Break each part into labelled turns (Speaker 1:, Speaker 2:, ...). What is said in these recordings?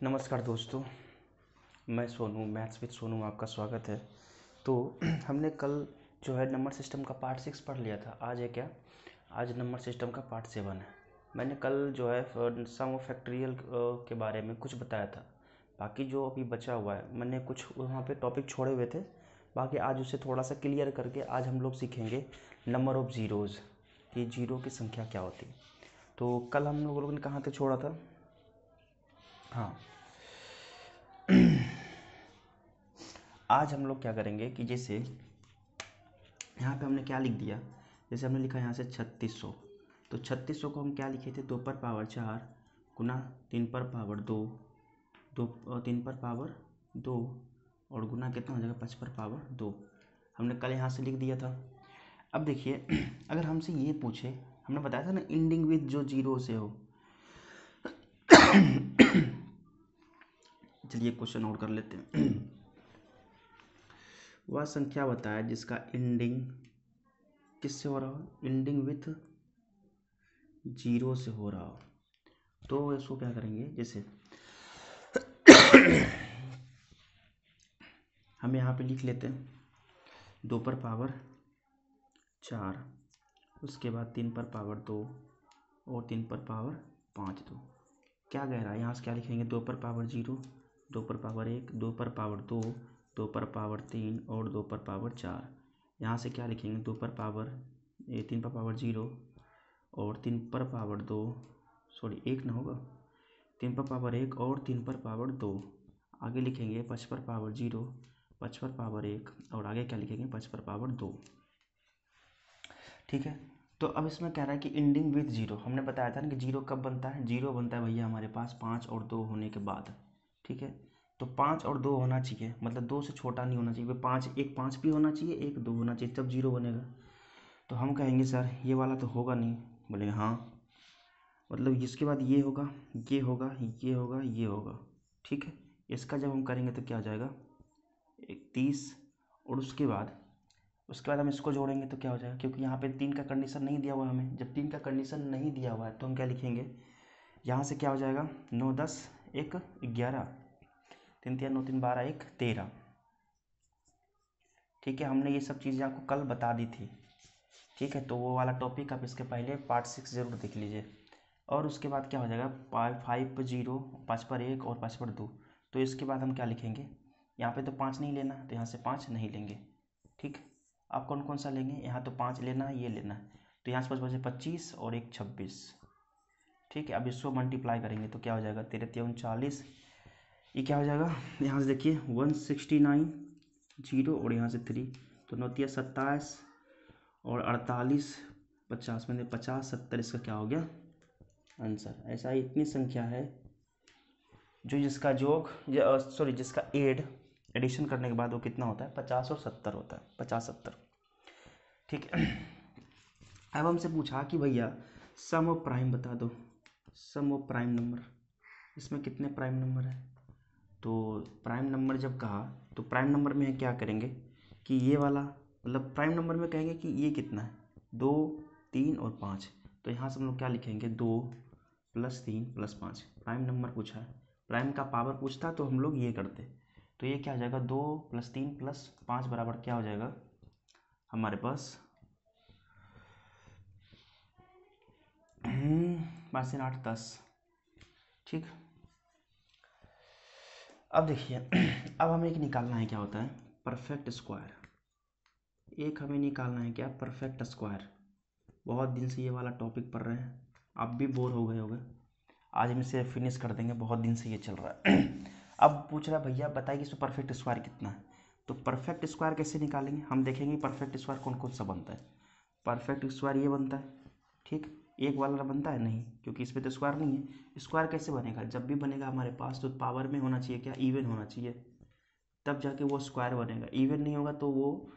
Speaker 1: नमस्कार दोस्तों, मैं सोनू, मैथ्स विद सोनू में आपका स्वागत है। तो हमने कल जो है नंबर सिस्टम का पार्ट 6 पढ़ लिया था। आज है क्या? आज नंबर सिस्टम का पार्ट 7 है। मैंने कल जो है सम ऑफ फैक्टोरियल के बारे में कुछ बताया था। बाकी जो अभी बचा हुआ है, मैंने कुछ वहाँ पे टॉपिक छोड़े हुए थे। बाकी आज उसे थोड़ा सा क्लियर करके आज हम लोग सीखेंगे नंबर ऑफ़ ज़ीरोज़, कि जीरो की संख्या क्या होती है। तो कल हम लोगों ने कहाँ तक छोड़ा था? हाँ, आज हम लोग क्या करेंगे कि जैसे यहाँ पे हमने क्या लिख दिया, जैसे हमने लिखा यहाँ से 3600। तो 3600 को हम क्या लिखे थे? 2 पर पावर 4 गुना 3 पर पावर 2, 3 पर पावर 2 और गुना कितना हो जाएगा? 5 पर पावर 2। हमने कल यहाँ से लिख दिया था। अब देखिए अगर हमसे ये पूछे, हमने बताया था ना एंडिंग विथ जो जीरो से हो। चलिए क्वेश्चन और कर लेते हैं। वह संख्या बताए जिसका एंडिंग किससे हो रहा हो? एंडिंग विथ जीरो से हो रहा हो। तो इसको क्या करेंगे, जैसे हम यहाँ पे लिख लेते हैं 2 पर पावर 4, उसके बाद 3 पर पावर 2 और 3 पर पावर 5 2। क्या कह रहा है? यहाँ से क्या लिखेंगे? 2 पर पावर 0, 2 पर पावर 1, 2 पर पावर 2, 2 पर पावर 3 और 2 पर पावर 4। यहाँ से क्या लिखेंगे? 2 पर पावर 3 पर पावर 0 और 3 पर पावर 2, सॉरी 1 ना होगा, 3 पर पावर 1 और 3 पर पावर 2। आगे लिखेंगे 5 पर पावर 0, 5 पर पावर 1 और आगे क्या लिखेंगे? 5 पर पावर 2। ठीक है। तो अब इसमें कह रहा है कि एंडिंग विथ जीरो। हमने बताया था ना कि जीरो कब बनता है? जीरो बनता है भैया हमारे पास 5 और 2 होने के बाद। ठीक है। तो 5 और 2 होना चाहिए, मतलब 2 से छोटा नहीं होना चाहिए। 5 भी होना चाहिए, 1 2 होना चाहिए, तब जीरो बनेगा। तो हम कहेंगे सर ये वाला तो होगा नहीं। बोलेंगे हाँ, मतलब इसके बाद ये होगा, ये होगा, ये होगा, ये होगा। ठीक है। इसका जब हम करेंगे तो क्या हो जाएगा? 31। और उसके बाद हम इसको जोड़ेंगे तो क्या हो जाएगा? क्योंकि यहाँ पे 3 का कंडीशन नहीं दिया हुआ है हमें। जब 3 का कंडीशन नहीं दिया हुआ है तो हम क्या लिखेंगे? यहाँ से क्या हो जाएगा? 9 10 1 11, 3 3 9 3 12 1 13। ठीक है। हमने ये सब चीज़ें आपको कल बता दी थी। ठीक है। तो वो वाला टॉपिक आप इसके पहले पार्ट 6 ज़रूर देख लीजिए। और उसके बाद क्या हो जाएगा? 5 पर 0, 5 पर 1 और 5 पर 2। तो इसके बाद हम क्या लिखेंगे? यहाँ पे तो 5 नहीं लेना, तो यहाँ से 5 नहीं लेंगे। ठीक। आप कौन कौन सा लेंगे? यहाँ तो 5 लेना है, ये लेना है। तो यहाँ से 5 बचे 25 और 1 26। ठीक है। अब इसको मल्टीप्लाई करेंगे तो क्या हो जाएगा? 13 3 40। ये क्या हो जाएगा? यहाँ से देखिए 169 0 और यहाँ से 3, तो 9 3 27 और 48 50 में 50 70। इसका क्या हो गया? आंसर। ऐसा ही इतनी संख्या है जो जिसका जोग सॉरी जिसका एडिशन करने के बाद वो कितना होता है? 50 और 70 होता है। 50 70। ठीक है। अब हमसे पूछा कि भैया सम ऑफ प्राइम बता दो। सम ऑफ प्राइम नंबर, इसमें कितने प्राइम नंबर है? तो प्राइम नंबर जब कहा तो प्राइम नंबर में क्या करेंगे कि ये वाला, मतलब प्राइम नंबर में कहेंगे कि ये कितना है? 2 3 और 5। तो यहाँ से हम लोग क्या लिखेंगे? 2 + 3 + 5। प्राइम नंबर पूछा है, प्राइम का पावर पूछता तो हम लोग ये करते। तो ये क्या हो जाएगा? 2 + 3 + 5 बराबर क्या हो जाएगा हमारे पास? 5 से 8 10। ठीक। अब देखिए अब हमें एक निकालना है, क्या होता है? Perfect square. एक हमें निकालना है क्या? Perfect square. बहुत दिन से ये वाला टॉपिक पढ़ रहे हैं, आप भी बोर हो गए होंगे। आज हम इसे फिनिश कर देंगे, बहुत दिन से ये चल रहा है। अब पूछ रहा है भैया बताइए इसमें परफेक्ट स्क्वायर कितना है? तो परफेक्ट स्क्वायर कैसे निकालेंगे? हम देखेंगे परफेक्ट स्क्वायर कौन कौन सा बनता है। परफेक्ट स्क्वायर ये बनता है। ठीक। एक वाला बनता है नहीं, क्योंकि इसमें तो स्क्वायर नहीं है। स्क्वायर कैसे बनेगा? जब भी बनेगा हमारे पास तो पावर में होना चाहिए क्या? इवन होना चाहिए, तब जाके वो स्क्वायर बनेगा। इवन नहीं होगा तो वो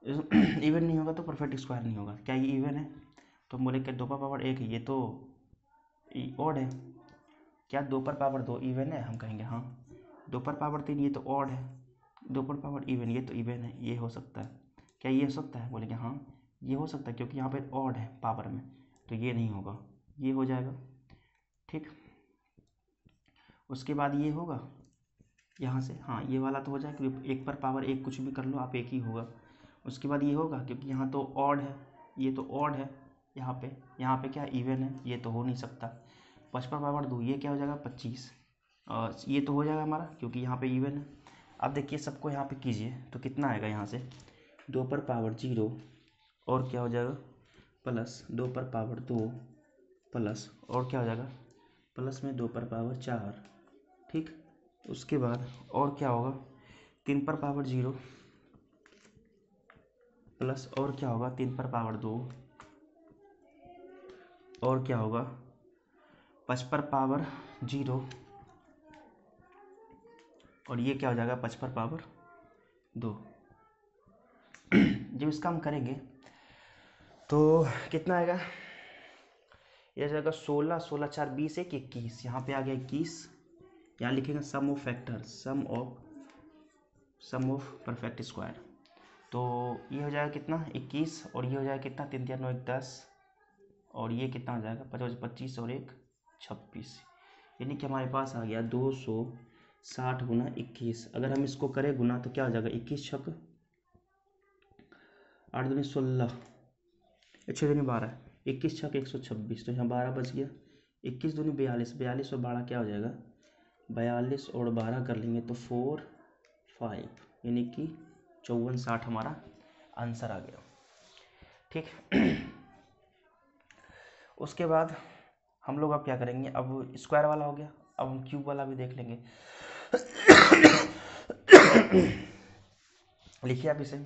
Speaker 1: इवन नहीं होगा तो परफेक्ट स्क्वायर नहीं होगा। क्या ये इवन है? तो हम बोले क्या 2 पर पावर 1 है, ये तो ऑड है। क्या 2 पर पावर 2 इवन है? हम कहेंगे हाँ। 2 पर पावर 3 ये तो ऑड है। 2 पर पावर इवन ये तो इवन है, ये हो सकता है। क्या ये हो सकता है? बोलेंगे हाँ ये हो सकता है, क्योंकि यहाँ पे ऑड है पावर में, तो ये नहीं होगा, ये हो जाएगा। ठीक। उसके बाद ये होगा यहाँ से, हाँ ये वाला तो हो जाए क्योंकि 1 पर पावर 1 कुछ भी कर लो आप, एक ही होगा। उसके बाद ये होगा क्योंकि यहाँ तो ऑड है, ये तो ऑड है, यहाँ पे क्या इवन है, ये तो हो नहीं सकता। 5 पर पावर 2 ये क्या हो जाएगा 25, और ये तो हो जाएगा हमारा क्योंकि यहाँ पे इवन है। अब देखिए सबको यहाँ पे कीजिए तो कितना आएगा यहाँ से 2 पर पावर 0 और क्या हो जाएगा प्लस 2 पर पावर 2 प्लस और क्या हो जाएगा प्लस में 2 पर पावर 4, ठीक। उसके बाद और क्या होगा 3 पर पावर 0 प्लस और क्या होगा 3 पर पावर 2 और क्या होगा 5 पर पावर 0 और ये क्या हो जाएगा 5 पर पावर 2। जब इसका हम करेंगे तो कितना आएगा, यह जाएगा 16, 16 4 20 1 21, यहाँ पे आ गया 21। यहाँ लिखेंगे sum of factor, sum of perfect square, तो ये हो जाएगा कितना 21 और ये हो जाएगा कितना 3 3 9 1 10 और ये कितना हो जाएगा 5 25 और 1 26, यानी कि हमारे पास आ गया 260 गुना 21। अगर हम इसको करें गुना तो क्या हो जाएगा 21 छक 8 दूनी 16, 6 दूनी 12, 21 छक 126, तो यहाँ 12 बच गया। 21 दूनी 42, 42 और 12 क्या हो जाएगा 42 और 12 कर लेंगे तो 4 5, यानी कि 54 60 हमारा आंसर आ गया, ठीक। उसके बाद हम लोग अब क्या करेंगे, अब स्क्वायर वाला हो गया, अब हम क्यूब वाला भी देख लेंगे। लिखिए आप इसे,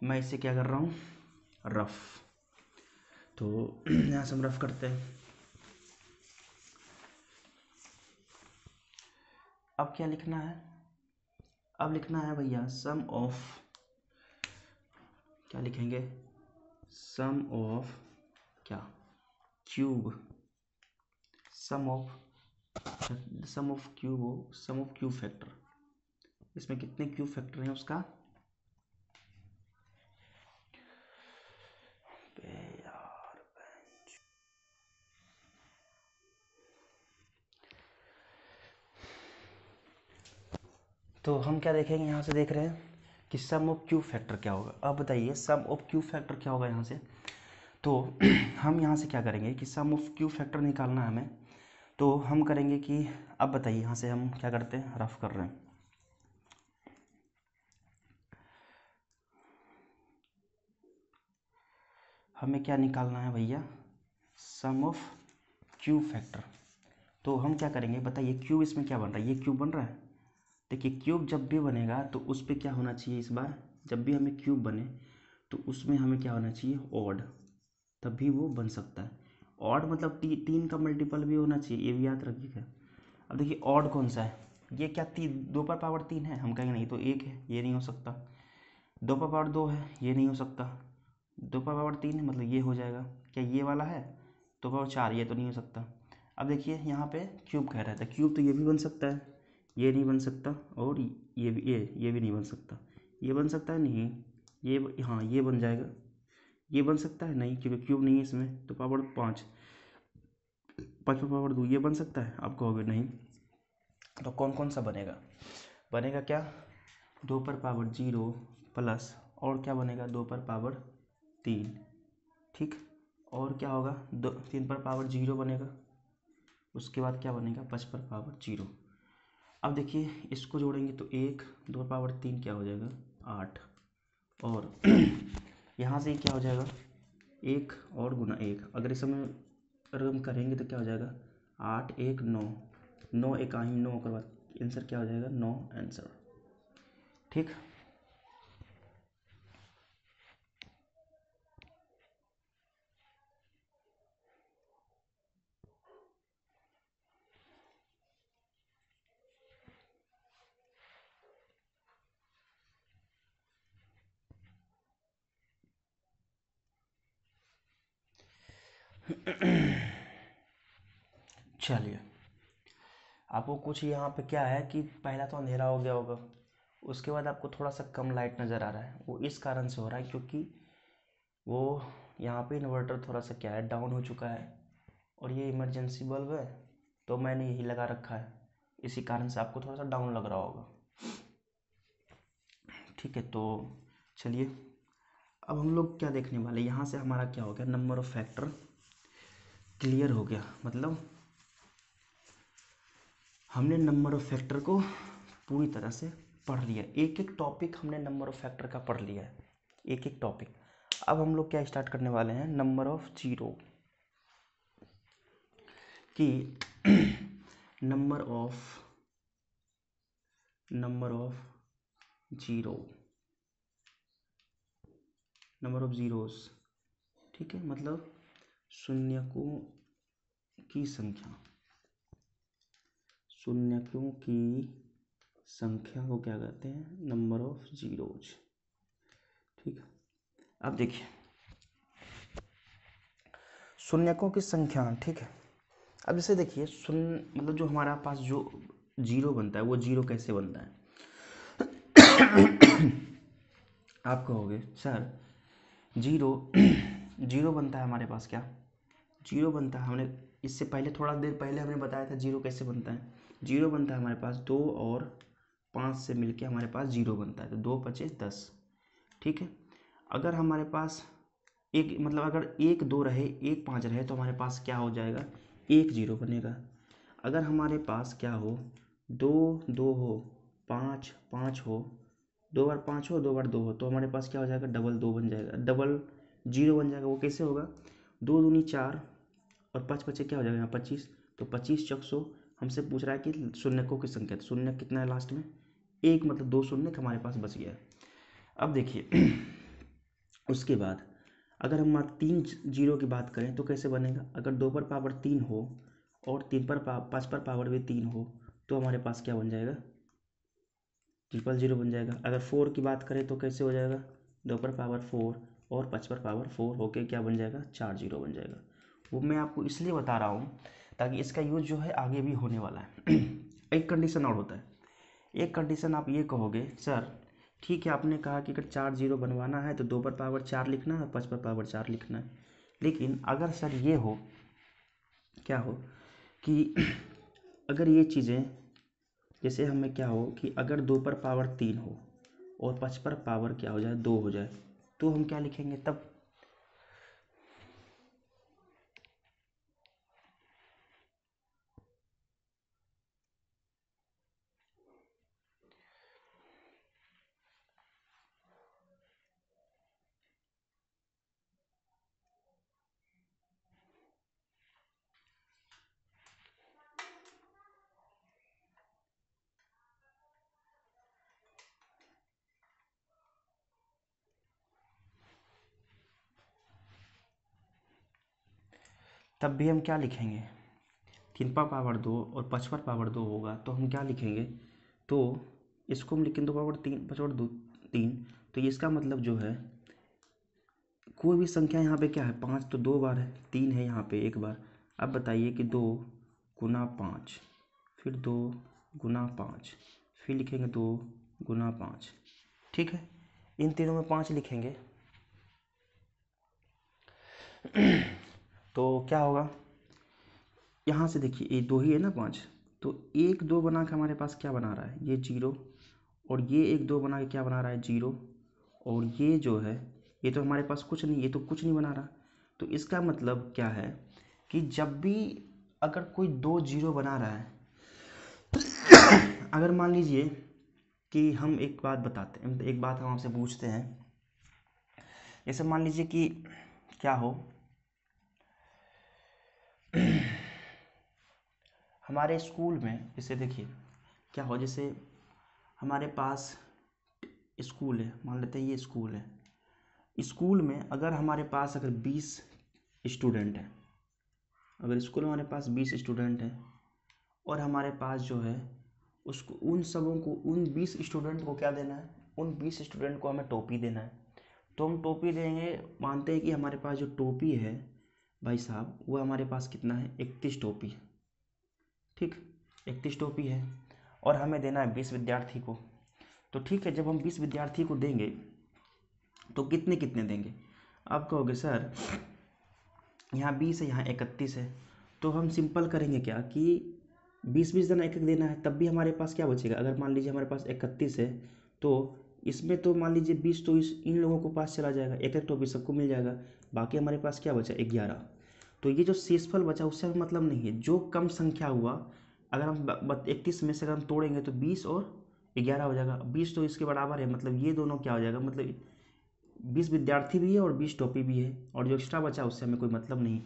Speaker 1: मैं इसे क्या कर रहा हूँ रफ, तो यहाँ से हम रफ करते हैं। अब क्या लिखना है, अब लिखना है भैया सम ऑफ, क्या लिखेंगे सम ऑफ क्या cube, sum of cube factor, इसमें कितने क्यूब फैक्टर हैं उसका, तो हम क्या देखेंगे, यहाँ से देख रहे हैं कि सम ऑफ क्यूब फैक्टर क्या होगा। अब बताइए सम ऑफ क्यूब फैक्टर क्या होगा यहाँ से, तो हम यहाँ से क्या करेंगे कि सम ऑफ क्यूब फैक्टर निकालना है हमें, तो हम करेंगे कि अब बताइए यहाँ से हम क्या करते हैं रफ कर रहे हैं। हमें क्या निकालना है भैया सम ऑफ क्यूब फैक्टर, तो हम क्या करेंगे बताइए क्यूब इसमें क्या बन रहा है, ये क्यूब बन रहा है। देखिए क्यूब जब भी बनेगा तो उस पर क्या होना चाहिए, इस बार जब भी हमें क्यूब बने तो उसमें हमें क्या होना चाहिए ऑड, तभी वो बन सकता है। ऑड मतलब 3 का मल्टीपल भी होना चाहिए, ये भी याद रखिएगा। अब देखिए ऑड कौन सा है, ये क्या 2 पर पावर 3 है, हम कहेंगे नहीं तो 1 है, ये नहीं हो सकता। 2 पर पावर 2 है, ये नहीं हो सकता। 2 पर पावर 3 है मतलब ये हो जाएगा, क्या ये वाला है 2 पावर 4, ये तो नहीं हो सकता। अब देखिए यहाँ पे क्यूब कह रहा था, क्यूब तो ये भी बन सकता है, ये नहीं बन सकता, और ये भी नहीं बन सकता। ये बन सकता है नहीं, ये हाँ ये बन जाएगा, ये बन सकता है नहीं क्योंकि क्यूब नहीं है इसमें, तो पावर 5 पर पावर 2 ये बन सकता है, आप कहोगे नहीं, तो कौन कौन सा बनेगा, बनेगा क्या 2 पर पावर 0 प्लस और क्या बनेगा 2 पर पावर 3, ठीक। और क्या होगा 3 पर पावर 0 बनेगा, उसके बाद क्या बनेगा 5 पर पावर 0। अब देखिए इसको जोड़ेंगे तो 1 2 पर पावर 3 क्या हो जाएगा 8, और यहाँ से क्या हो जाएगा 1 और गुना 1, अगर इस समय अगर हम करेंगे तो क्या हो जाएगा 8 1 9, 9 1 आई 9 के बाद आंसर क्या हो जाएगा 9 आंसर, ठीक। चलिए आपको कुछ यहाँ पे क्या है कि पहला तो अंधेरा हो गया होगा, उसके बाद आपको थोड़ा सा कम लाइट नज़र आ रहा है, वो इस कारण से हो रहा है क्योंकि वो यहाँ पे इन्वर्टर थोड़ा सा क्या है, डाउन हो चुका है, और ये इमरजेंसी बल्ब है तो मैंने यही लगा रखा है, इसी कारण से आपको थोड़ा सा डाउन लग रहा होगा। ठीक है, तो चलिए अब हम लोग क्या देखने वाले, यहाँ से हमारा क्या हो गया, नंबर ऑफ फैक्टर क्लियर हो गया। मतलब हमने नंबर ऑफ फैक्टर को पूरी तरह से पढ़ लिया, एक एक टॉपिक हमने नंबर ऑफ फैक्टर का पढ़ लिया है, एक एक टॉपिक। अब हम लोग क्या स्टार्ट करने वाले हैं, नंबर ऑफ जीरो, कि number of zero, number of zeros. ठीक है, मतलब शून्यकों की संख्या, शून्यकों की संख्या को क्या कहते हैं, नंबर ऑफ जीरोज। ठीक है, अब देखिए शून्यकों की संख्या। ठीक है, अब जैसे देखिए शून्य मतलब जो हमारा पास जो जीरो बनता है, वो जीरो कैसे बनता है। आप कहोगे सर जीरो जीरो बनता है हमारे पास, क्या जीरो बनता है, हमने इससे पहले थोड़ा देर पहले हमने बताया था जीरो कैसे बनता है। जीरो बनता है हमारे पास 2 और 5 से मिलके हमारे पास जीरो बनता है, तो 2 पचे 10। ठीक है, अगर हमारे पास एक मतलब अगर 1 2 रहे 1 5 रहे तो हमारे पास क्या हो जाएगा, 1 जीरो बनेगा। अगर हमारे पास क्या हो, 2 2 हो, 5 5 हो, 2 बार 5 हो, 2 बार 2 हो, तो हमारे पास क्या हो जाएगा, डबल 2 बन जाएगा, डबल जीरो बन जाएगा। वो कैसे होगा, 2 दूनी 4 और 5 बचे क्या हो जाएगा यहाँ 25, तो 25 चौक 100। हमसे पूछ रहा है कि शून्यकों की संख्या, तो शून्य कितना है लास्ट में, एक, मतलब 2 शून्य हमारे पास बच गया। अब देखिए उसके बाद अगर हम 3 जीरो की बात करें तो कैसे बनेगा, अगर 2 पर पावर 3 हो और 5 पर पावर भी 3 हो तो हमारे पास क्या बन जाएगा, 000 बन जाएगा। अगर 4 की बात करें तो कैसे हो जाएगा, 2 पर पावर 4 और 5 पर पावर 4 होके क्या बन जाएगा, 4 जीरो बन जाएगा। वो मैं आपको इसलिए बता रहा हूँ ताकि इसका यूज़ जो है आगे भी होने वाला है। एक कंडीशन और होता है, एक कंडीशन आप ये कहोगे सर ठीक है, आपने कहा कि अगर 4 जीरो बनवाना है तो 2 पर पावर 4 लिखना है और 5 पर पावर 4 लिखना है, लेकिन अगर सर ये हो, क्या हो कि अगर ये चीज़ें जैसे हमें क्या हो कि अगर 2 पर पावर 3 हो और 5 पर पावर क्या हो जाए 2 हो जाए, तो हम क्या लिखेंगे तब, तब भी हम क्या लिखेंगे, 3 पर पावर 2 और 5 पर पावर 2 होगा तो हम क्या लिखेंगे, तो इसको हम लिखेंगे 2 पावर 3 5 और 2 3, तो ये इसका मतलब जो है कोई भी संख्या यहाँ पे क्या है, 5 तो 2 बार है, 3 है यहाँ पे 1 बार। अब बताइए कि 2 गुना 5, फिर 2 गुना 5, फिर लिखेंगे 2 गुना 5। ठीक है, इन तीनों में 5 लिखेंगे तो क्या होगा, यहाँ से देखिए ये 2 ही है ना 5, तो 1 2 बना के हमारे पास क्या बना रहा है, ये 0, और ये 1 2 बना के क्या बना रहा है 0, और ये जो है ये तो हमारे पास कुछ नहीं, ये तो कुछ नहीं बना रहा। तो इसका मतलब क्या है कि जब भी अगर कोई 2 जीरो बना रहा है अगर मान लीजिए कि हम एक बात बताते हैं, एक बात हम आपसे पूछते हैं, जैसे मान लीजिए कि क्या हो हमारे स्कूल में, जैसे देखिए क्या हो, जैसे हमारे पास स्कूल है, मान लेते हैं ये स्कूल है, स्कूल में अगर हमारे पास अगर 20 स्टूडेंट हैं, अगर स्कूल में हमारे पास 20 स्टूडेंट हैं और हमारे पास जो है उसको उन सबों को उन 20 स्टूडेंट को क्या देना है, उन 20 स्टूडेंट को हमें टोपी देना है। तो हम टोपी देंगे, मानते हैं कि हमारे पास जो टोपी है भाई साहब वो हमारे पास कितना है, 31 टोपी। ठीक, 31 टोपी है और हमें देना है 20 विद्यार्थी को। तो ठीक है, जब हम 20 विद्यार्थी को देंगे तो कितने कितने देंगे। आप कहोगे सर यहाँ 20 है, यहाँ 31 है, तो हम सिंपल करेंगे क्या कि 20-20 देना, एक एक देना है, तब भी हमारे पास क्या बचेगा। अगर मान लीजिए हमारे पास 31 है तो इसमें तो मान लीजिए 20 तो इन लोगों को पास चला जाएगा, एक एक टॉपिक सबको मिल जाएगा, बाकी हमारे पास क्या बचा 11। तो ये जो शेषफल बचा उससे हमें मतलब नहीं है, जो कम संख्या हुआ, अगर हम 31 में से अगर हम तोड़ेंगे तो 20 और 11 हो जाएगा। 20 तो इसके बराबर है, मतलब ये दोनों क्या हो जाएगा, मतलब 20 विद्यार्थी भी है और 20 टॉपिक भी है, और जो एक्स्ट्रा बचा उससे हमें कोई मतलब नहीं।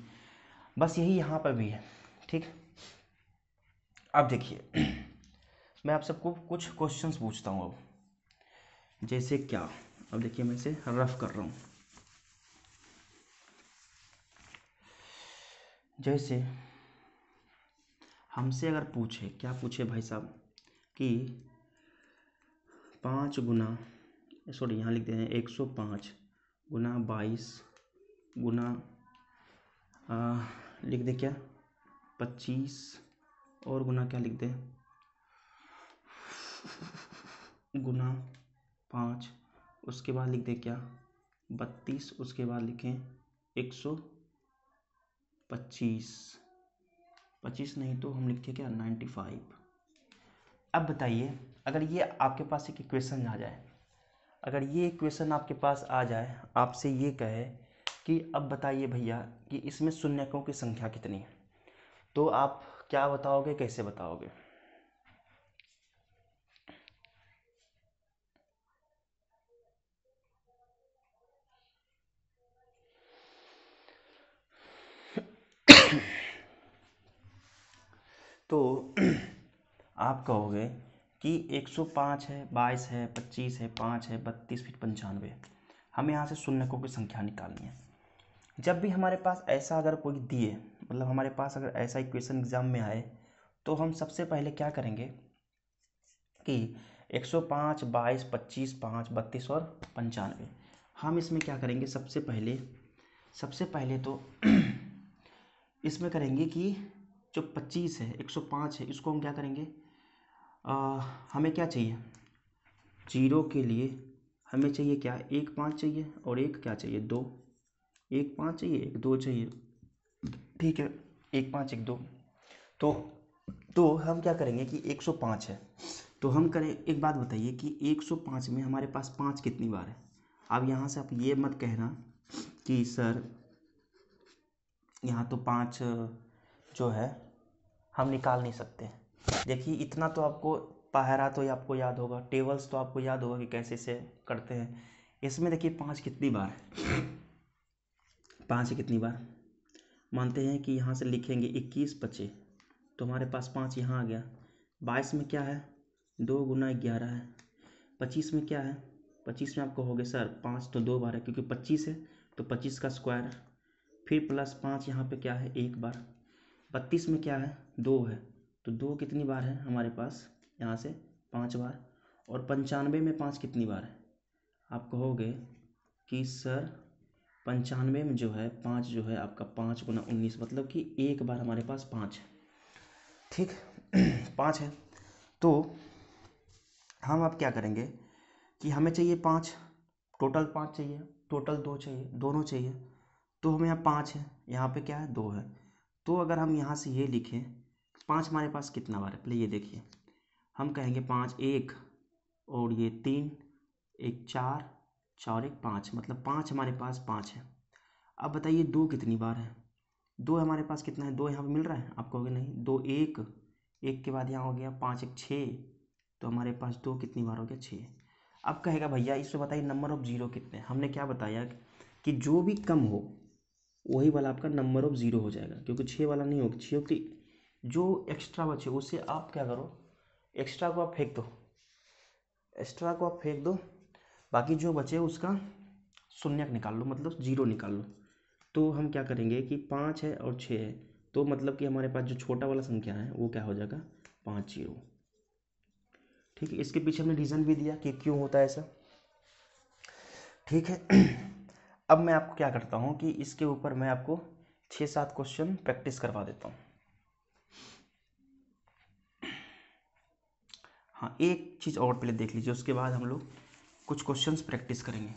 Speaker 1: बस यही यहाँ पर भी है। ठीक, अब देखिए मैं आप सबको कुछ क्वेश्चंस पूछता हूँ अब। जैसे क्या, अब देखिए मैं इसे रफ कर रहा हूँ। जैसे हमसे अगर पूछे, क्या पूछे भाई साहब कि 5 गुना, सॉरी यहाँ लिख दें 105 गुना 22 गुना लिख दे क्या 25 और गुना क्या लिख दे गुना 5, उसके बाद लिख दे क्या 32, उसके बाद लिखें 125 नहीं तो हम लिखते क्या 95। अब बताइए अगर ये आपके पास एक इक्वेशन आ जाए, अगर ये इक्वेशन आपके पास आ जाए, आपसे ये कहे कि अब बताइए भैया कि इसमें शून्यकों की संख्या कितनी है, तो आप क्या बताओगे, कैसे बताओगे। तो आप कहोगे कि 105 है, 22 है, 25 है, 5 है, 32 फिर 95, हमें यहाँ से शून्यकों की संख्या निकालनी है। जब भी हमारे पास ऐसा अगर कोई दिए, मतलब हमारे पास अगर ऐसा इक्वेशन एग्जाम में आए, तो हम सबसे पहले क्या करेंगे कि 105, 22, 25, 5, 32 और 95, हम इसमें क्या करेंगे सबसे पहले तो इसमें करेंगे कि जो 25 है, 105 है, इसको हम क्या करेंगे, हमें क्या चाहिए, जीरो के लिए हमें चाहिए क्या, 1 5 चाहिए और एक क्या चाहिए 2, 1 5 चाहिए, 1 2 चाहिए। ठीक है, 1 5 1 2, तो हम क्या करेंगे कि 105 है, तो हम करें, एक बात बताइए कि 105 में हमारे पास 5 कितनी बार है। अब यहाँ से आप ये मत कहना कि सर यहाँ तो 5 जो है हम निकाल नहीं सकते। देखिए इतना तो आपको पहरा तो आपको याद होगा, टेबल्स तो आपको याद होगा कि कैसे से करते हैं। इसमें देखिए 5 कितनी बार है, 5 कितनी बार, मानते हैं कि यहाँ से लिखेंगे 21 बचे, तो हमारे पास 5 यहाँ आ गया। 22 में क्या है, 2 गुना 11 है। 25 में क्या है, 25 में आप कहोगे सर 5 तो 2 बार है, क्योंकि 25 है तो 25 का स्क्वायर, फिर प्लस 5 यहाँ पे क्या है 1 बार। 32 में क्या है 2 है, तो 2 कितनी बार है हमारे पास यहाँ से 5 बार। और 95 में 5 कितनी बार है, आप कहोगे कि सर 95 में जो है 5 जो है आपका 5 गुना 19, मतलब कि एक बार हमारे पास 5 है। ठीक 5 है, तो हम अब क्या करेंगे कि हमें चाहिए 5, टोटल 5 चाहिए, टोटल 2 चाहिए, दोनों चाहिए, तो हमें यहाँ 5 है, यहाँ पे क्या है 2 है। तो अगर हम यहाँ से ये लिखें 5 हमारे पास कितना बार है, पहले ये देखिए, हम कहेंगे 5 1 और ये 3, 1 4, 4 1 5, मतलब 5 हमारे पास 5 है। अब बताइए 2 कितनी बार है, 2 हमारे पास कितना है, 2 यहाँ पे मिल रहा है, आप कहोगे नहीं, 2 1, 1 के बाद यहाँ हो गया 5 1 6, तो हमारे पास 2 कितनी बार हो गया 6। अब कहेगा भैया इसमें बताइए नंबर ऑफ जीरो कितने, हमने क्या बताया कि जो भी कम हो वही वाला आपका नंबर ऑफ जीरो हो जाएगा, क्योंकि 6 वाला नहीं होगा, 6 की जो एक्स्ट्रा बचे उससे आप क्या करो, एक्स्ट्रा को आप फेंक दो, एक्स्ट्रा को आप फेंक दो, बाकी जो बचे उसका शून्यक निकाल लो, मतलब जीरो निकाल लो। तो हम क्या करेंगे कि 5 है और 6 है, तो मतलब कि हमारे पास जो छोटा वाला संख्या है वो क्या हो जाएगा 5 0। ठीक है, इसके पीछे हमने रीज़न भी दिया कि क्यों होता है ऐसा। ठीक है अब मैं आपको क्या करता हूँ कि इसके ऊपर मैं आपको 6-7 क्वेश्चन प्रैक्टिस करवा देता हूँ। हाँ, एक चीज़ और पहले देख लीजिए, उसके बाद हम लोग कुछ क्वेश्चंस प्रैक्टिस करेंगे।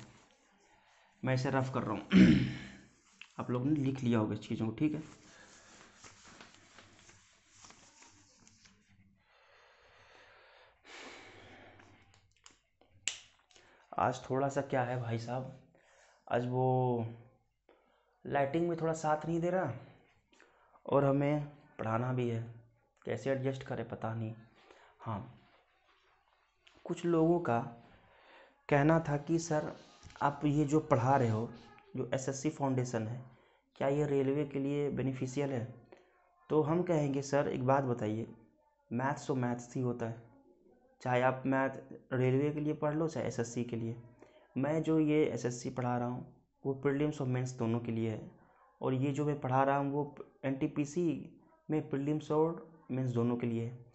Speaker 1: मैं इसे रफ कर रहा हूँ आप लोगों ने लिख लिया होगा इस चीज़ों को, ठीक है। आज थोड़ा सा क्या है भाई साहब, आज वो लाइटिंग में थोड़ा साथ नहीं दे रहा और हमें पढ़ाना भी है, कैसे एडजस्ट करें पता नहीं। हाँ, कुछ लोगों का कहना था कि सर आप ये जो पढ़ा रहे हो, जो एसएससी फाउंडेशन है, क्या ये रेलवे के लिए बेनिफिशियल है? तो हम कहेंगे सर एक बात बताइए, मैथ्स तो मैथ्स ही होता है, चाहे आप मैथ रेलवे के लिए पढ़ लो चाहे एसएससी के लिए। मैं जो ये एसएससी पढ़ा रहा हूँ वो प्रीलिम्स और मेंस दोनों के लिए है, और ये जो मैं पढ़ा रहा हूँ वो एनटीपीसी में प्रीलिम्स और मेंस दोनों के लिए है।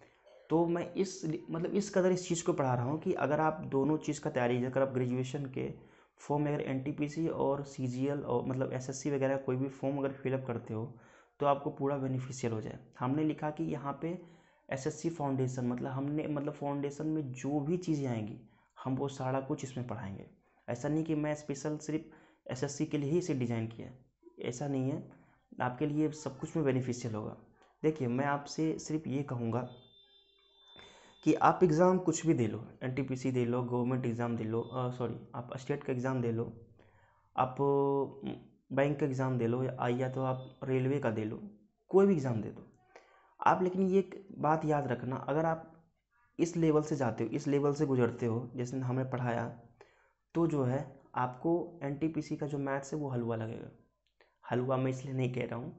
Speaker 1: तो मैं इस कदर इस चीज़ को पढ़ा रहा हूँ कि अगर आप दोनों चीज़ का तैयारी, अगर आप ग्रेजुएशन के फॉर्म में अगर एनटीपीसी और सीजीएल और मतलब एसएससी वगैरह कोई भी फॉर्म अगर फिलअप करते हो तो आपको पूरा बेनिफिशियल हो जाए। हमने लिखा कि यहाँ पे एसएससी फाउंडेशन मतलब फाउंडेशन में जो भी चीज़ें आएंगी हम वो सारा कुछ इसमें पढ़ाएंगे। ऐसा नहीं कि मैं स्पेशल सिर्फ एसएससी के लिए ही इसे डिज़ाइन किया है, ऐसा नहीं है, आपके लिए सब कुछ में बेनिफिशियल होगा। देखिए, मैं आपसे सिर्फ ये कहूँगा कि आप एग्ज़ाम कुछ भी दे लो, एनटीपीसी दे लो, गवर्नमेंट एग्ज़ाम दे लो, आप स्टेट का एग्ज़ाम दे लो, आप बैंक का एग्ज़ाम दे लो, या तो आप रेलवे का दे लो, कोई भी एग्ज़ाम दे दो आप। लेकिन ये एक बात याद रखना, अगर आप इस लेवल से जाते हो, इस लेवल से गुजरते हो जैसे हमें पढ़ाया, तो जो है आपको एनटीपीसी का जो मैथ्स है वो हलवा लगेगा। हलवा मैं इसलिए नहीं कह रहा हूँ,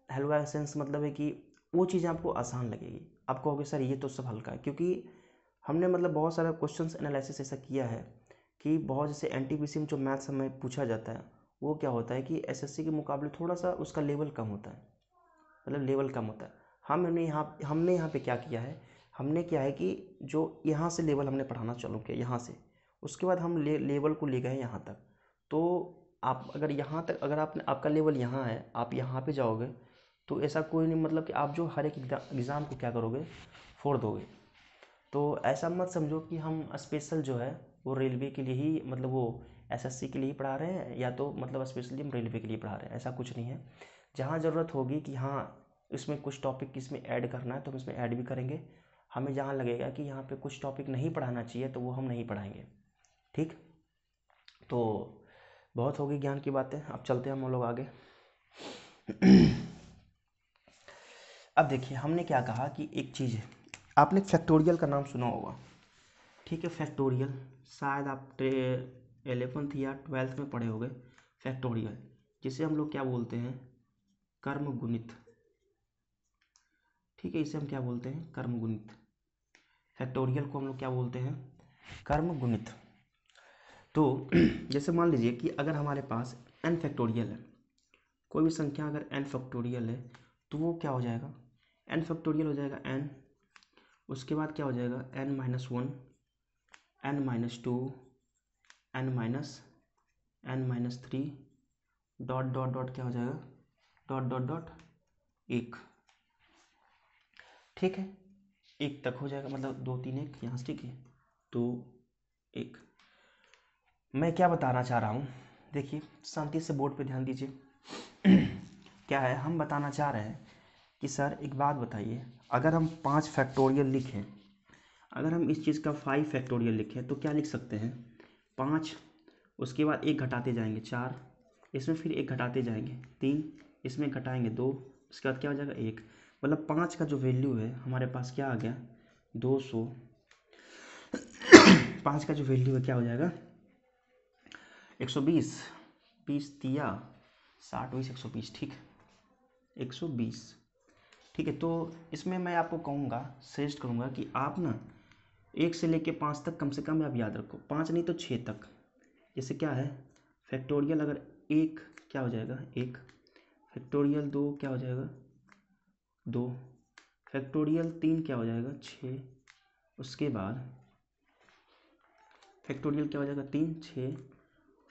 Speaker 1: हलवा का सेंस मतलब है कि वो चीज़ें आपको आसान लगेगी, आप कहोगे सर ये तो सब हल्का है, क्योंकि हमने मतलब बहुत सारा क्वेश्चंस एनालिसिस ऐसा किया है कि बहुत जैसे एनटीपीसी में जो मैथ्स हमें पूछा जाता है वो क्या होता है कि एसएससी के मुकाबले थोड़ा सा उसका लेवल कम होता है, मतलब लेवल कम होता है। हमने यहाँ पे क्या किया है, हमने क्या है कि जो यहाँ से लेवल हमने पढ़ाना चालू किया यहाँ से, उसके बाद हम लेवल को ले गए यहाँ तक। तो आप अगर यहाँ तक, अगर आपका लेवल यहाँ है, आप यहाँ पे जाओगे तो ऐसा कोई नहीं मतलब कि आप जो हर एक एग्ज़ाम को क्या करोगे, फोड़ दोगे। तो ऐसा मत समझो कि हम स्पेशल जो है वो रेलवे के लिए ही, मतलब वो एसएससी के लिए ही पढ़ा रहे हैं, या तो मतलब स्पेशली हम रेलवे के लिए पढ़ा रहे हैं, ऐसा कुछ नहीं है। जहाँ ज़रूरत होगी कि हाँ इसमें कुछ टॉपिक इसमें ऐड करना है तो हम इसमें ऐड भी करेंगे। हमें जहाँ लगेगा कि यहाँ पे कुछ टॉपिक नहीं पढ़ाना चाहिए तो वो हम नहीं पढ़ाएंगे, ठीक। तो बहुत होगी ज्ञान की बातें, अब चलते हैं हम लोग आगे। अब देखिए, हमने क्या कहा कि एक चीज़ है, आपने फैक्टोरियल का नाम सुना होगा, ठीक है। फैक्टोरियल शायद आप 11th या 12th में पढ़े होंगे। फैक्टोरियल जिसे हम लोग क्या बोलते हैं, कर्म गुणित, ठीक है, इसे हम क्या बोलते हैं, कर्म गुणित। फैक्टोरियल को हम लोग क्या बोलते हैं, कर्म गुणित। तो जैसे मान लीजिए कि अगर हमारे पास n फैक्टोरियल है, कोई भी संख्या अगर n फैक्टोरियल है तो वो क्या हो जाएगा, n फैक्टोरियल हो जाएगा n, उसके बाद क्या हो जाएगा n-1, n-2, n-3, dot dot dot क्या हो जाएगा, डॉट डॉट डॉट 1, ठीक है। 1 तक हो जाएगा, मतलब 2 3 1 यहाँ से, ठीक है, 2 1। मैं क्या बताना चाह रहा हूँ, देखिए शांति से बोर्ड पे ध्यान दीजिए। क्या है, हम बताना चाह रहे हैं कि सर एक बात बताइए, अगर हम 5 फैक्टोरियल लिखें, अगर हम इस चीज़ का 5 फैक्टोरियल लिखें तो क्या लिख सकते हैं, 5, उसके बाद 1 घटाते जाएंगे 4, इसमें फिर 1 घटाते जाएंगे 3, इसमें घटाएंगे 2, उसके बाद क्या हो जाएगा 1, मतलब 5 का जो वैल्यू है हमारे पास क्या आ गया 200। 5 का जो वैल्यू है क्या हो जाएगा 120, 20 दिया 60 20 120, ठीक, 120, ठीक है। तो इसमें मैं आपको कहूँगा, सजेस्ट करूँगा कि आप ना 1 से लेके 5 तक कम से कम आप याद रखो, 5 नहीं तो 6 तक। जैसे क्या है फैक्टोरियल, अगर 1 क्या हो जाएगा 1, फैक्टोरियल 2 क्या हो जाएगा 2, फैक्टोरियल 3 क्या हो जाएगा 6, उसके बाद फैक्टोरियल क्या हो जाएगा 3 6,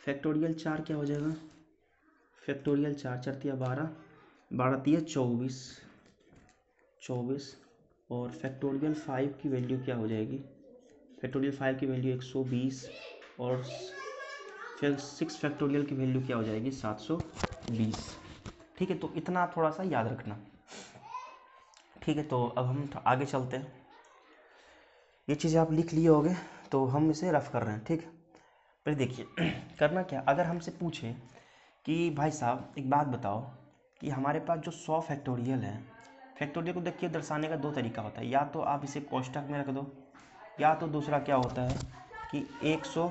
Speaker 1: फैक्टोरियल 4 क्या हो जाएगा, फैक्टोरियल 4 4 तिया 12, 12 तिया 24, और फैक्टोरियल 5 की वैल्यू क्या हो जाएगी फैक्टोरियल 5 की वैल्यू 120 और 6 फैक्टोरियल की वैल्यू क्या हो जाएगी 720। ठीक है, तो इतना थोड़ा सा याद रखना। ठीक है, तो अब हम आगे चलते हैं। ये चीज़ें आप लिख लिए होगे, तो हम इसे रफ कर रहे हैं। ठीक, फिर देखिए करना क्या, अगर हमसे पूछे कि भाई साहब एक बात बताओ कि हमारे पास जो 100 फैक्टोरियल है, फैक्टोरियल को देखिए दर्शाने का 2 तरीका होता है, या तो आप इसे कोष्टक में रख दो, या तो दूसरा क्या होता है कि 100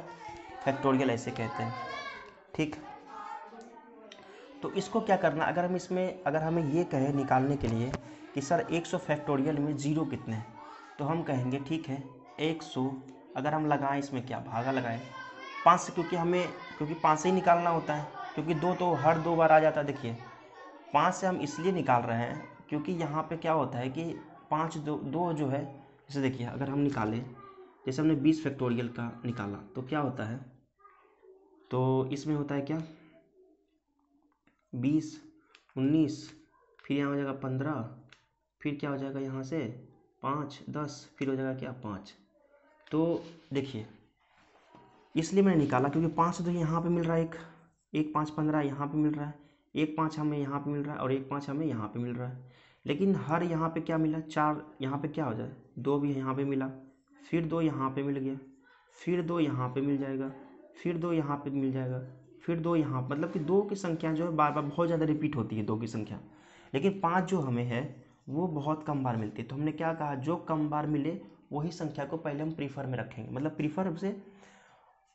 Speaker 1: फैक्टोरियल ऐसे कहते हैं। ठीक, तो इसको क्या करना, अगर हम इसमें अगर हमें ये कहे निकालने के लिए कि सर 100 फैक्टोरियल में जीरो कितने हैं, तो हम कहेंगे ठीक है 100, अगर हम लगाएं इसमें क्या भागा लगाएं 5 से, क्योंकि 5 से ही निकालना होता है, क्योंकि 2 तो हर 2 बार आ जाता है। देखिए 5 से हम इसलिए निकाल रहे हैं क्योंकि यहाँ पे क्या होता है कि 5 दो जो है, जैसे देखिए अगर हम निकालें, जैसे हमने 20 फैक्टोरियल का निकाला तो क्या होता है, तो इसमें होता है क्या 20, 19, फिर यहाँ हो जाएगा 15, फिर क्या हो जाएगा यहाँ से 5, 10, फिर हो जाएगा क्या 5। तो देखिए इसलिए मैंने निकाला क्योंकि 5 तो यहाँ पे मिल रहा है, एक 5 15 यहाँ पे मिल रहा है, एक 5 हमें यहाँ पे मिल रहा है और एक 5 हमें यहाँ पे मिल रहा है। लेकिन हर यहाँ पे क्या मिला 4, यहाँ पे क्या हो जाए 2 भी यहाँ पे मिला, फिर 2 यहाँ पे मिल गया, फिर 2 यहाँ पे मिल जाएगा, फिर 2 यहाँ पे मिल जाएगा, फिर 2 यहाँ, मतलब कि 2 की संख्या जो है बार बार बहुत ज़्यादा रिपीट होती है 2 की संख्या। लेकिन 5 जो हमें है वो बहुत कम बार मिलती है, तो हमने क्या कहा जो कम बार मिले वही संख्या को पहले हम प्रीफर में रखेंगे, मतलब प्रीफर से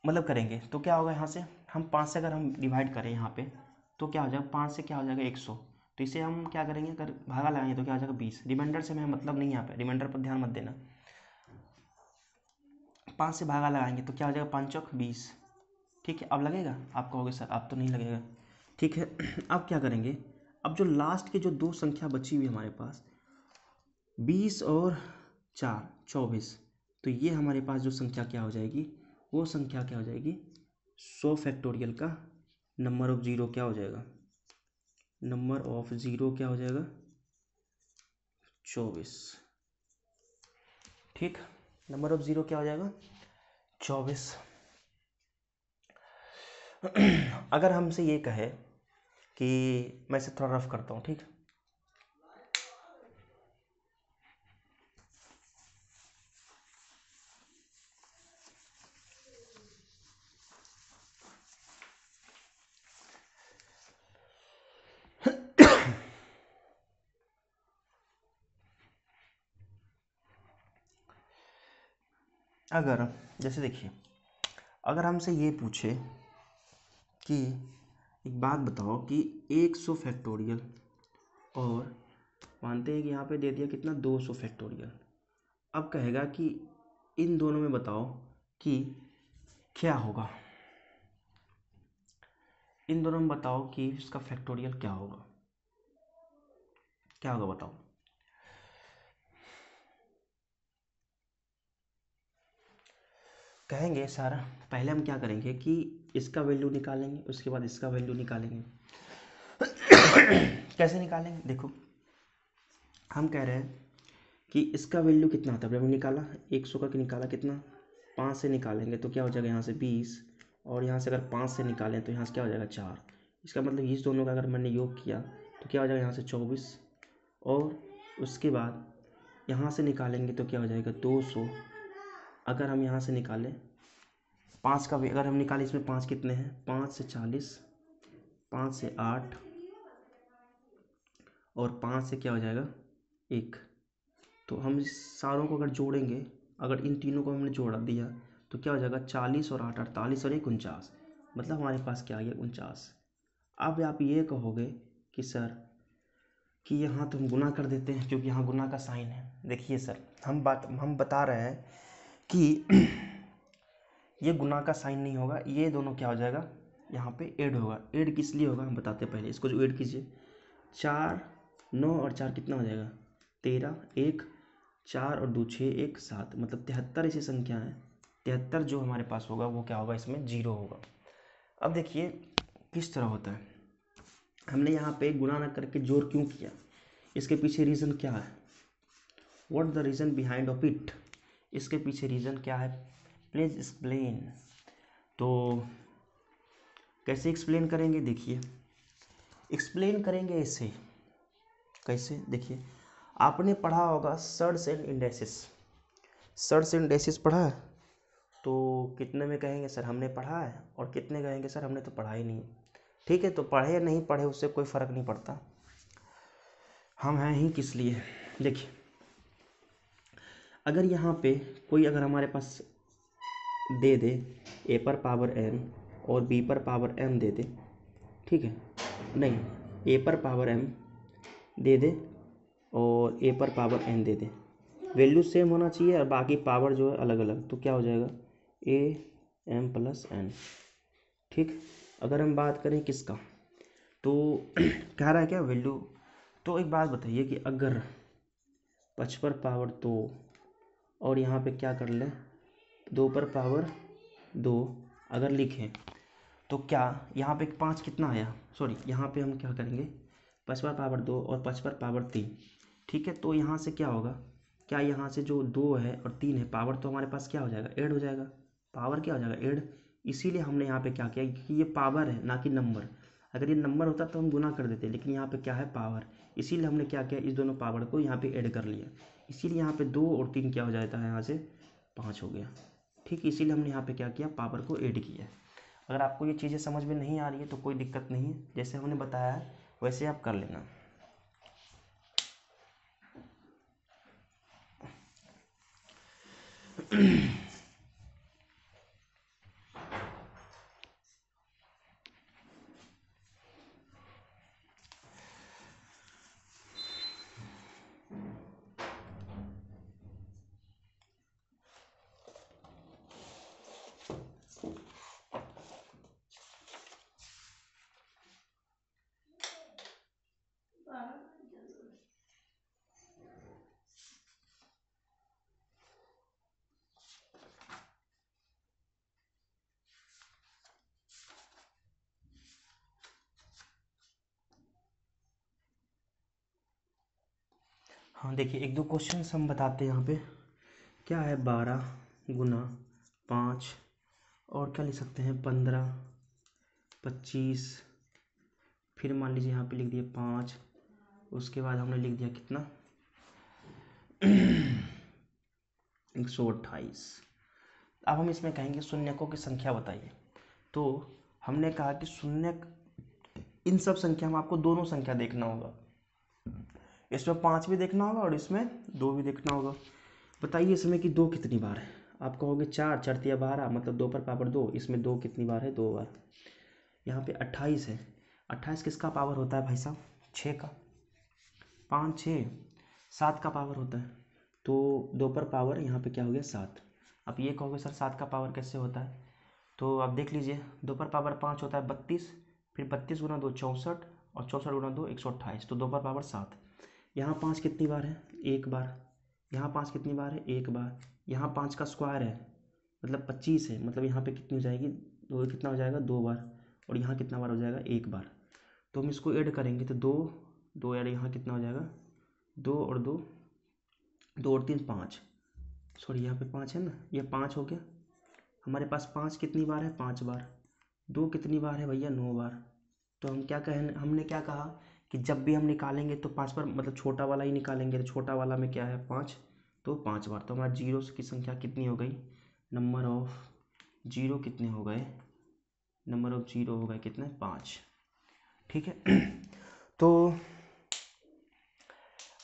Speaker 1: मतलब करेंगे। तो क्या होगा यहाँ से हम 5 से अगर हम डिवाइड करें यहाँ पे तो क्या हो जाएगा 5 से क्या हो जाएगा 100, तो इसे हम क्या करेंगे अगर भागा लगाएंगे तो क्या हो जाएगा 20। रिमाइंडर से मैं मतलब नहीं, यहाँ पे रिमाइंडर पर ध्यान मत देना। 5 से भागा लगाएंगे तो क्या हो जाएगा 5 चौक 20। ठीक है, अब लगेगा, आप कहोगे सर अब तो नहीं लगेगा। ठीक है अब क्या करेंगे, अब जो लास्ट के जो 2 संख्या बची हुई हमारे पास 20 और 4 24, तो ये हमारे पास जो संख्या क्या हो जाएगी, वो संख्या क्या हो जाएगी 100 फैक्टोरियल का नंबर ऑफ ज़ीरो क्या हो जाएगा, नंबर ऑफ ज़ीरो क्या हो जाएगा 24। ठीक, नंबर ऑफ ज़ीरो क्या हो जाएगा 24। अगर हमसे ये कहे कि मैं इसे थोड़ा रफ करता हूँ। ठीक, अगर जैसे देखिए अगर हमसे ये पूछे कि एक बात बताओ कि 100 फैक्टोरियल और मानते हैं कि यहाँ पे दे दिया कितना 200 फैक्टोरियल, अब कहेगा कि इन दोनों में बताओ कि क्या होगा, इन दोनों में बताओ कि इसका फैक्टोरियल क्या होगा, क्या होगा बताओ। कहेंगे सर पहले हम क्या करेंगे कि इसका वैल्यू निकालेंगे, उसके बाद इसका वैल्यू निकालेंगे। कैसे निकालेंगे, देखो हम कह रहे हैं कि इसका वैल्यू कितना आता है, हमने निकाला 100 का निकाला कितना 5 से निकालेंगे तो क्या हो जाएगा यहाँ से 20, और यहाँ से अगर 5 से निकालें तो यहाँ से क्या हो जाएगा 4। इसका मतलब इस दोनों का अगर मैंने योग किया तो क्या हो जाएगा यहाँ से 24, और उसके बाद यहाँ से निकालेंगे तो क्या हो जाएगा 200। अगर हम यहाँ से निकालें 5 का भी अगर हम निकालें, इसमें 5 कितने हैं 5 से 40, 5 से 8 और 5 से क्या हो जाएगा 1। तो हम इस सारों को अगर जोड़ेंगे, अगर इन तीनों को हमने जोड़ा दिया तो क्या हो जाएगा 40 और 8 48 और 1 49, मतलब हमारे पास क्या आ गया 49। अब आप ये कहोगे कि सर कि यहाँ तो हम गुना कर देते हैं क्योंकि यहाँ गुना का साइन है। देखिए सर हम बता रहे हैं कि ये गुना का साइन नहीं होगा, ये दोनों क्या हो जाएगा यहाँ पे ऐड होगा। ऐड किस लिए होगा हम बताते हैं पहले, इसको जो ऐड कीजिए 4 9 और 4 कितना हो जाएगा 13, 1 4 और 2 6 1 7, मतलब 73 ऐसी संख्या है। 73 जो हमारे पास होगा वो क्या होगा इसमें 0 होगा। अब देखिए किस तरह होता है, हमने यहाँ पे गुणा न करके जोड़ क्यों किया, इसके पीछे रीज़न क्या है, what the reason behind of it. इसके पीछे रीज़न क्या है, प्लीज़ एक्सप्लेन। तो कैसे एक्सप्लेन करेंगे, देखिए एक्सप्लेन करेंगे ऐसे, कैसे, देखिए आपने पढ़ा होगा shirts and indexes, shirts and indexes पढ़ा है, तो कितने में कहेंगे सर हमने पढ़ा है, और कितने कहेंगे सर हमने तो पढ़ा ही नहीं। ठीक है, तो पढ़े या नहीं पढ़े उससे कोई फ़र्क नहीं पड़ता, हम हैं ही किस लिए। देखिए अगर यहाँ पे कोई अगर हमारे पास दे दे ए पर पावर n और बी पर पावर m दे दे, ठीक है, नहीं ए पर पावर m दे दे और ए पर पावर n दे दे, वैल्यू सेम होना चाहिए और बाकी पावर जो है अलग अलग, तो क्या हो जाएगा ए m प्लस n। ठीक, अगर हम बात करें किसका, तो कह रहा है क्या वैल्यू, तो एक बात बताइए कि अगर 5 पर पावर 2 और यहाँ पे क्या कर लें 2 पर पावर 2 अगर लिखें, तो क्या यहाँ पे 5 कितना आया, सॉरी यहाँ पे हम क्या करेंगे 5 पर पावर 2 और 5 पर पावर 3, ठीक है, तो यहाँ से क्या होगा, क्या यहाँ से जो 2 है और 3 है पावर तो हमारे पास क्या हो जाएगा ऐड हो जाएगा, पावर क्या हो जाएगा ऐड, इसीलिए हमने यहाँ पे क्या किया कि ये पावर है ना कि नंबर, अगर ये नंबर होता तो हम गुना कर देते, लेकिन यहाँ पे क्या है पावर, इसीलिए हमने क्या किया इस दोनों पावर को यहाँ पे ऐड कर लिया, इसीलिए यहाँ पे 2 और 3 क्या हो जाता है यहाँ से 5 हो गया। ठीक, इसीलिए हमने यहाँ पे क्या किया पावर को ऐड किया। अगर आपको ये चीज़ें समझ में नहीं आ रही है तो कोई दिक्कत नहीं है, जैसे हमने बताया है वैसे आप कर लेना। हाँ देखिए एक दो क्वेश्चन हम बताते हैं यहाँ पे, क्या है 12 गुना 5 और क्या लिख सकते हैं 15 25, फिर मान लीजिए यहाँ पे लिख दिया 5, उसके बाद हमने लिख दिया कितना 128। अब हम इसमें कहेंगे शून्यकों की संख्या बताइए, तो हमने कहा कि शून्य इन सब संख्या में आपको दोनों संख्या देखना होगा, इसमें 5 भी देखना होगा और इसमें 2 भी देखना होगा। बताइए इसमें कि 2 कितनी बार है, आप कहोगे 4 4 या 12 मतलब 2 पर पावर 2, इसमें 2 कितनी बार है 2 बार। यहाँ पे 28 है, 28 किसका पावर होता है भाई साहब 6 का, 5 6 7 का पावर होता है, तो 2 पर पावर यहाँ पे क्या हो गया 7। अब ये कहोगे सर 7 का पावर कैसे होता है, तो आप देख लीजिए 2 पर पावर 5 होता है 32, फिर 32 गुना 2 64 और 64 गुना 2 128, तो 2 पर पावर 7। यहाँ 5 कितनी बार है 1 बार, यहाँ 5 कितनी बार है 1 बार, यहाँ 5 का स्क्वायर है मतलब 25 है, मतलब यहाँ पे कितनी हो जाएगी दो, कितना हो जाएगा 2 बार, और यहाँ कितना बार हो जाएगा 1 बार, तो हम इसको ऐड करेंगे तो 2 2 यार यहाँ कितना हो जाएगा 2 और 2 2 और 3 5, सॉरी यहाँ पे 5 है ना, ये 5 हो गया, हमारे पास 5 कितनी बार है 5 बार, 2 कितनी बार है भैया 9 बार। तो हम क्या कहें, हमने क्या कहा कि जब भी हम निकालेंगे तो 5 पर मतलब छोटा वाला ही निकालेंगे, तो छोटा वाला में क्या है 5, तो 5 बार, तो हमारा जीरो की संख्या कितनी हो गई, नंबर ऑफ जीरो कितने हो गए, नंबर ऑफ जीरो हो गए कितने 5। ठीक है तो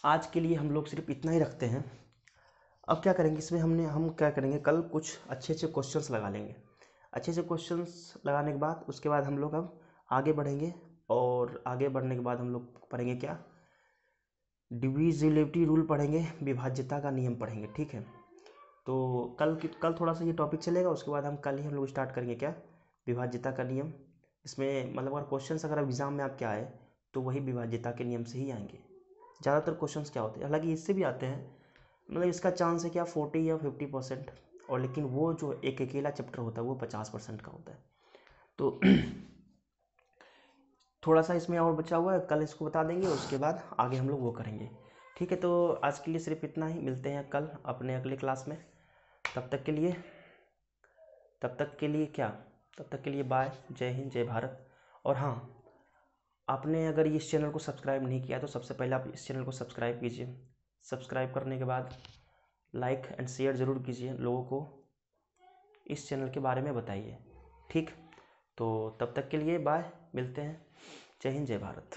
Speaker 1: आज के लिए हम लोग सिर्फ इतना ही रखते हैं। अब क्या करेंगे इसमें हम क्या करेंगे कल कुछ अच्छे अच्छे क्वेश्चंस लगा लेंगे, अच्छे से क्वेश्चंस लगाने के बाद उसके बाद हम लोग अब आगे बढ़ेंगे, और आगे बढ़ने के बाद हम लोग पढ़ेंगे क्या डिविजिबिलिटी रूल पढ़ेंगे, विभाज्यता का नियम पढ़ेंगे। ठीक है, तो कल थोड़ा सा ये टॉपिक चलेगा, उसके बाद हम कल ही हम लोग स्टार्ट करेंगे क्या विभाज्यता का नियम। इसमें मतलब अगर क्वेश्चंस अगर एग्ज़ाम में आप क्या आए तो वही विभाज्यता के नियम से ही आएंगे। ज़्यादातर क्वेश्चंस क्या होते हैं, हालांकि इससे भी आते हैं, मतलब इसका चांस है क्या 40 या 50%, और लेकिन वो जो एक अकेला चैप्टर होता है वो 50% का होता है। तो थोड़ा सा इसमें और बचा हुआ है, कल इसको बता देंगे, उसके बाद आगे हम लोग वो करेंगे। ठीक है, तो आज के लिए सिर्फ इतना ही, मिलते हैं कल अपने अगले क्लास में। तब तक के लिए बाय, जय हिंद, जय भारत। और हाँ, आपने अगर इस चैनल को सब्सक्राइब नहीं किया तो सबसे पहले आप इस चैनल को सब्सक्राइब कीजिए। सब्सक्राइब करने के बाद लाइक एंड शेयर ज़रूर कीजिए, लोगों को इस चैनल के बारे में बताइए। ठीक, तो तब तक के लिए बाय, मिलते हैं। जय हिंद, जय भारत।